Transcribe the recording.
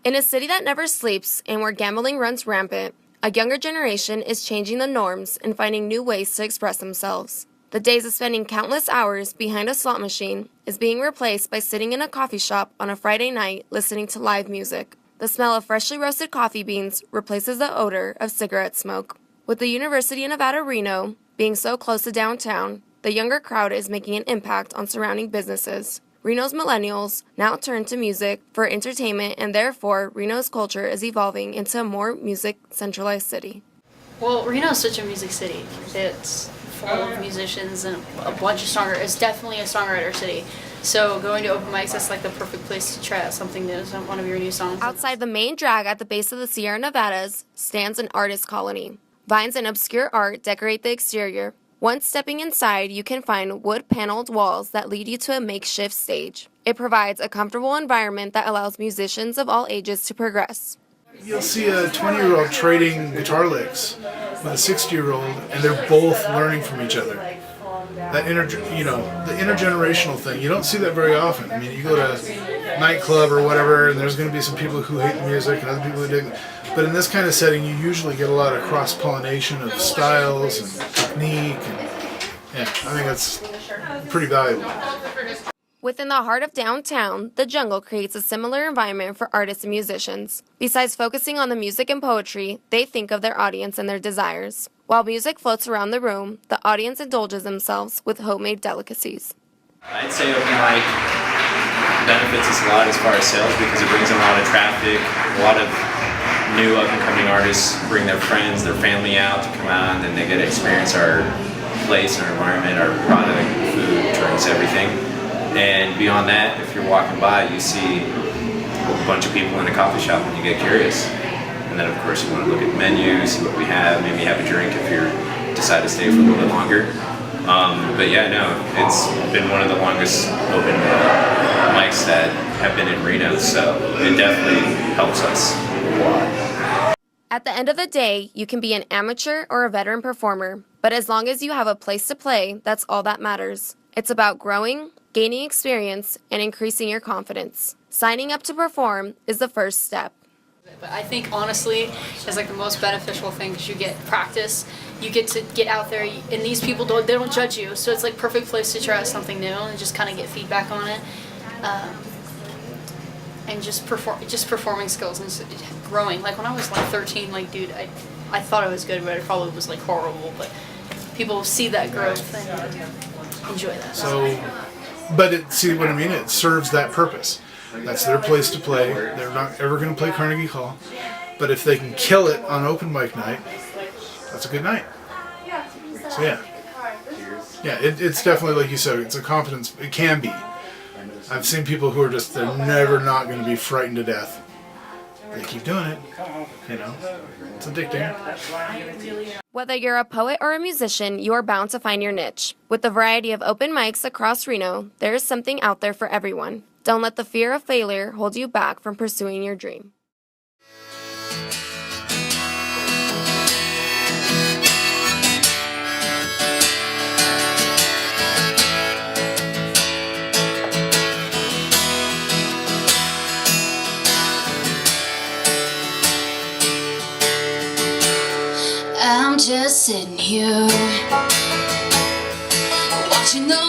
In a city that never sleeps and where gambling runs rampant, a younger generation is changing the norms and finding new ways to express themselves. The days of spending countless hours behind a slot machine is being replaced by sitting in a coffee shop on a Friday night listening to live music. The smell of freshly roasted coffee beans replaces the odor of cigarette smoke. With the University of Nevada, Reno being so close to downtown, the younger crowd is making an impact on surrounding businesses. Reno's millennials now turn to music for entertainment, and therefore Reno's culture is evolving into a more music-centralized city. Well, Reno is such a music city. It's full of musicians and a bunch of songwriters. It's definitely a songwriter city. So going to open mics, that's like the perfect place to try out something new, one of your new songs. Outside the main drag at the base of the Sierra Nevadas stands an artist colony. Vines and obscure art decorate the exterior. Once stepping inside, you can find wood-paneled walls that lead you to a makeshift stage. It provides a comfortable environment that allows musicians of all ages to progress. You'll see a 20-year-old trading guitar licks with a 60-year-old, and they're both learning from each other. That the intergenerational thing, you don't see that very often. I mean, you go to a nightclub or whatever, and there's going to be some people who hate the music and other people who dig it. But in this kind of setting, you usually get a lot of cross-pollination of styles and technique, and yeah, I think that's pretty valuable. Within the heart of downtown, the jungle creates a similar environment for artists and musicians. Besides focusing on the music and poetry, they think of their audience and their desires. While music floats around the room, the audience indulges themselves with homemade delicacies. I'd say open mic benefits us a lot as far as sales because it brings in a lot of traffic. A lot of new up-and-coming artists bring their friends, their family out to come out, and then they get to experience our place, our environment, our product, food, drinks, everything. And beyond that, if you're walking by, you see a bunch of people in a coffee shop and you get curious. And then of course you want to look at the menu, see what we have, maybe have a drink if you decide to stay for a little bit longer. But yeah, no, it's been one of the longest open mics that have been in Reno, so it definitely helps us a lot. At the end of the day, you can be an amateur or a veteran performer, but as long as you have a place to play, that's all that matters. It's about growing, gaining experience, and increasing your confidence. Signing up to perform is the first step. But I think honestly, it's like the most beneficial thing because you get practice, you get to get out there, and these people don't judge you, so it's like perfect place to try out something new and just kind of get feedback on it, and just performing skills and growing. Like when I was like 13, like dude, I thought I was good, but I probably was like horrible. But people see that growth and enjoy that. So, but see what I mean? It serves that purpose. That's their place to play. They're not ever going to play Carnegie Hall. But if they can kill it on open mic night, that's a good night. So yeah. Yeah, it's definitely, like you said, it's a confidence. It can be. I've seen people who are just, they're never not going to be frightened to death. They keep doing it. You know, it's addicting. Whether you're a poet or a musician, you are bound to find your niche. With the variety of open mics across Reno, there is something out there for everyone. Don't let the fear of failure hold you back from pursuing your dream. I'm just sitting here watching the